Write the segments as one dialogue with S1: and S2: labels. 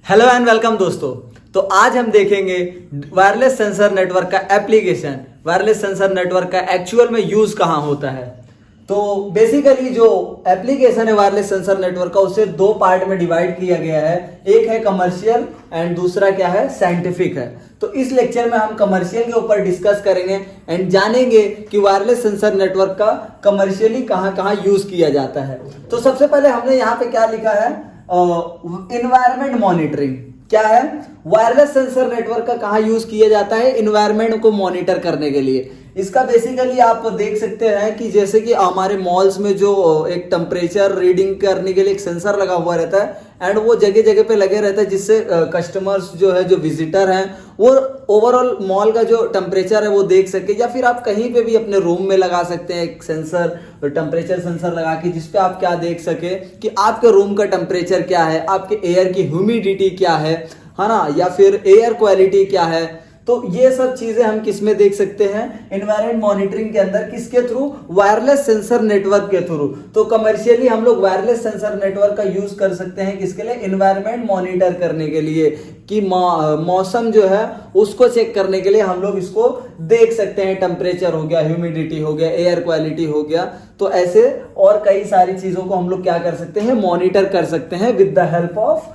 S1: Hello and welcome दोस्तों। तो आज हम देखेंगे वायरलेस सेंसर नेटवर्क का एप्लीकेशन, वायरलेस सेंसर नेटवर्क का एक्चुअल में यूज कहां होता है। तो बेसिकली जो एप्लीकेशन है वायरलेस सेंसर नेटवर्क का, उसे दो पार्ट में डिवाइड किया गया है। एक है कमर्शियल एंड दूसरा क्या है, साइंटिफिक है। तो इस लेक्चर में हम कमर्शियल के ऊपर डिस्कस करेंगे एंड जानेंगे कि वायरलेस सेंसर नेटवर्क का कमर्शियली कहां कहां यूज किया जाता है। तो सबसे पहले हमने यहाँ पे क्या लिखा है, इन्वायरमेंट मॉनिटरिंग। क्या है, वायरलेस सेंसर नेटवर्क का कहां यूज किया जाता है, इन्वायरमेंट को मॉनिटर करने के लिए। इसका बेसिकली आप देख सकते हैं कि जैसे कि हमारे मॉल्स में जो एक टेम्परेचर रीडिंग करने के लिए एक सेंसर लगा हुआ रहता है एंड वो जगह जगह पे लगे रहता है, जिससे कस्टमर्स जो है, जो विजिटर हैं, वो ओवरऑल मॉल का जो टेम्परेचर है वो देख सके। या फिर आप कहीं पे भी अपने रूम में लगा सकते हैं एक सेंसर, टेम्परेचर सेंसर लगा के, जिसपे आप क्या देख सके कि आपके रूम का टेम्परेचर क्या है, आपके एयर की ह्यूमिडिटी क्या है ना, या फिर एयर क्वालिटी क्या है। तो ये सब चीजें हम किस में देख सकते हैं, एनवायरमेंट मॉनिटरिंग के अंदर। किसके थ्रू, वायरलेस सेंसर नेटवर्क के थ्रू। तो कमर्शियली हम लोग वायरलेस सेंसर नेटवर्क का यूज कर सकते हैं किसके लिए, एनवायरमेंट मॉनिटर करने के लिए, कि मौसम जो है उसको चेक करने के लिए हम लोग इसको देख सकते हैं। टेम्परेचर हो गया, ह्यूमिडिटी हो गया, एयर क्वालिटी हो गया। तो ऐसे और कई सारी चीजों को हम लोग क्या कर सकते हैं, मॉनिटर कर सकते हैं with the help of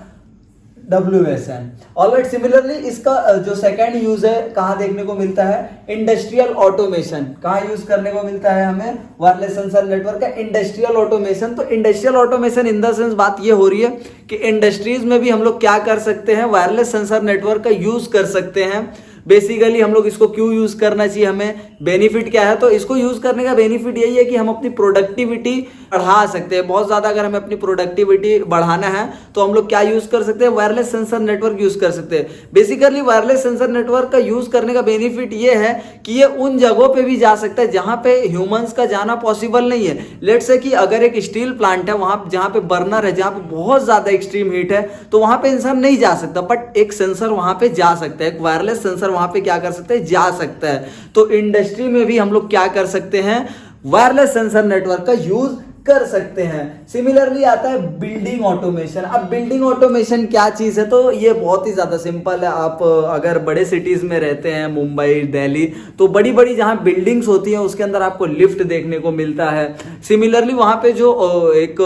S1: WSN। Alright, similarly इसका जो सेकंड यूज है कहां देखने को मिलता है, इंडस्ट्रियल ऑटोमेशन। कहां यूज करने को मिलता है हमें वायरलेस सेंसर नेटवर्क का, इंडस्ट्रियल ऑटोमेशन। तो industrial automation in the sense बात ये हो रही है कि इंडस्ट्रीज में भी हम लोग क्या कर सकते हैं, वायरलेस सेंसर नेटवर्क का यूज कर सकते हैं। बेसिकली हम लोग इसको क्यों यूज करना चाहिए, हमें बेनिफिट क्या है। तो इसको यूज करने का बेनिफिट यही है कि हम अपनी प्रोडक्टिविटी बढ़ा सकते हैं। बहुत ज्यादा अगर हमें अपनी प्रोडक्टिविटी बढ़ाना है तो हम लोग क्या यूज कर सकते हैं, वायरलेस सेंसर नेटवर्क यूज कर सकते हैं। बेसिकली वायरलेस सेंसर नेटवर्क का यूज करने का बेनिफिट ये है कि ये उन जगहों पे भी जा सकता है जहां पे ह्यूमंस का जाना पॉसिबल नहीं है। लेट्स से कि अगर एक स्टील प्लांट है, वहां जहां पे बर्नर है, जहां पे बहुत ज्यादा एक्सट्रीम हीट है, तो वहां पे इंसान नहीं जा सकता, बट एक सेंसर वहां पे जा सकता है, एक वायरलेस सेंसर वहां पे क्या कर सकते हैं, जा सकता है। तो इंडस्ट्री में भी हम लोग क्या कर सकते हैं, वायरलेस सेंसर नेटवर्क का यूज कर सकते हैं। सिमिलरली आता है बिल्डिंग ऑटोमेशन। अब बिल्डिंग ऑटोमेशन क्या चीज है, तो ये बहुत ही ज्यादा सिंपल है। आप अगर बड़े सिटीज में रहते हैं, मुंबई, दिल्ली, तो बड़ी बड़ी जहां बिल्डिंग्स होती हैं उसके अंदर आपको लिफ्ट देखने को मिलता है। सिमिलरली वहां पे जो एक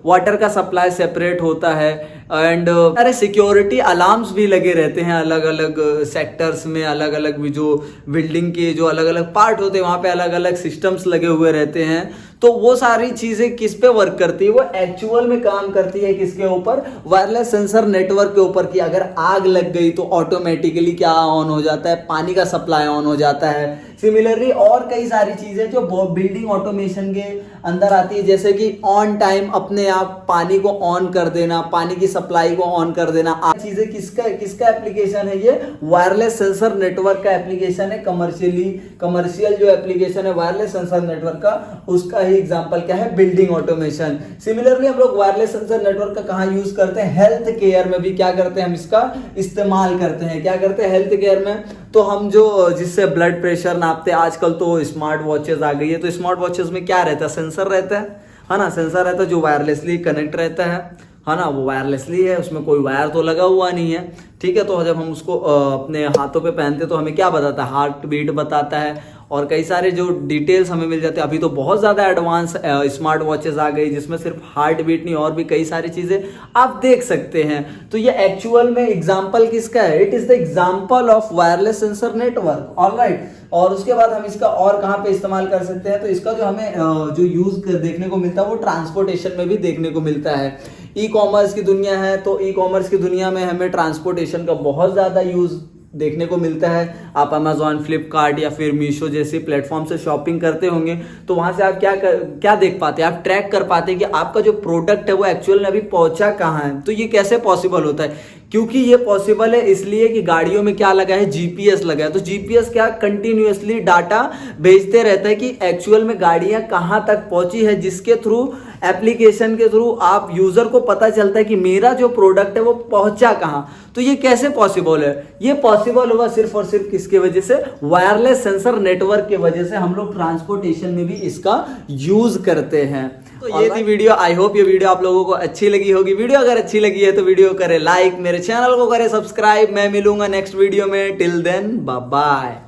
S1: वाटर का सप्लाई सेपरेट होता है एंड अरे सिक्योरिटी अलार्म्स भी लगे रहते हैं अलग अलग सेक्टर्स में। अलग अलग जो बिल्डिंग के जो अलग अलग पार्ट होते हैं वहां पे अलग अलग सिस्टम्स लगे हुए रहते हैं। तो वो सारी चीजें किस पे वर्क करती है, वो एक्चुअल में काम करती है किसके ऊपर, वायरलेस सेंसर नेटवर्क के ऊपर। कि अगर आग लग गई तो ऑटोमेटिकली क्या ऑन हो जाता है, पानी का सप्लाई ऑन हो जाता है। सिमिलरली और कई सारी चीजें जो बिल्डिंग ऑटोमेशन के अंदर आती है, जैसे कि ऑन टाइम अपने आप पानी को ऑन कर देना, पानी की सप्लाई को ऑन कर देना। चीजें किसका एप्लीकेशन है, ये वायरलेस सेंसर नेटवर्क का एप्लीकेशन है। कमर्शियल जो एप्लीकेशन है वायरलेस सेंसर नेटवर्क का, उसका ही एग्जांपल क्या है, बिल्डिंग ऑटोमेशन। सिमिलरली हम लोग वायरलेस सेंसर नेटवर्क का कहां यूज करते हैं, हेल्थ केयर में भी क्या करते हैं, हम इसका इस्तेमाल करते हैं। क्या करते हैं हेल्थ केयर में, तो हम जो जिससे ब्लड प्रेशर नापते हैं, आजकल तो स्मार्ट वॉचेस आ गई है। तो स्मार्ट वॉचेस में क्या रहता है, सेंसर रहता है ना, सेंसर रहता है जो वायरलेसली कनेक्ट रहता है ना, वो वायरलेसली है, उसमें कोई वायर तो लगा हुआ नहीं है। ठीक है, तो जब हम उसको अपने हाथों पे पहनते हैं तो हमें क्या बताता है, हार्ट बीट बताता है और कई सारे जो डिटेल्स हमें मिल जाते हैं। अभी तो बहुत ज़्यादा एडवांस स्मार्ट वॉचेस आ गई जिसमें सिर्फ हार्ट बीट नहीं और भी कई सारी चीज़ें आप देख सकते हैं। तो ये एक्चुअल में एग्जाम्पल किसका है, it is the example of wireless sensor network. Alright, और उसके बाद हम इसका और कहाँ पे इस्तेमाल कर सकते हैं, तो इसका जो हमें जो यूज देखने को मिलता है वो ट्रांसपोर्टेशन में भी देखने को मिलता है। ई कॉमर्स की दुनिया है, तो ई कॉमर्स की दुनिया में हमें ट्रांसपोर्टेशन का बहुत ज़्यादा यूज देखने को मिलता है। आप अमेजॉन, फ्लिपकार्ट या फिर मीशो जैसे प्लेटफॉर्म से शॉपिंग करते होंगे, तो वहां से आप क्या देख पाते हैं, आप ट्रैक कर पाते हैं कि आपका जो प्रोडक्ट है वो एक्चुअल में अभी पहुंचा कहाँ है। तो ये कैसे पॉसिबल होता है, क्योंकि ये पॉसिबल है इसलिए कि गाड़ियों में क्या लगा है, जीपीएस लगा है। तो जीपीएस क्या कंटिन्यूअसली डाटा भेजते रहता है कि एक्चुअल में गाड़ियां कहां तक पहुंची है, जिसके थ्रू एप्लीकेशन के थ्रू आप यूजर को पता चलता है कि मेरा जो प्रोडक्ट है वो पहुंचा कहां। तो ये कैसे पॉसिबल है, ये पॉसिबल हुआ सिर्फ और सिर्फ किसके वजह से, वायरलेस सेंसर नेटवर्क के वजह से। हम लोग ट्रांसपोर्टेशन में भी इसका यूज करते हैं। तो ये थी वीडियो। आई होप ये वीडियो आप लोगों को अच्छी लगी होगी। वीडियो अगर अच्छी लगी है तो वीडियो करे लाइक, मेरे चैनल को करे सब्सक्राइब। मैं मिलूंगा नेक्स्ट वीडियो में। Till then bye bye.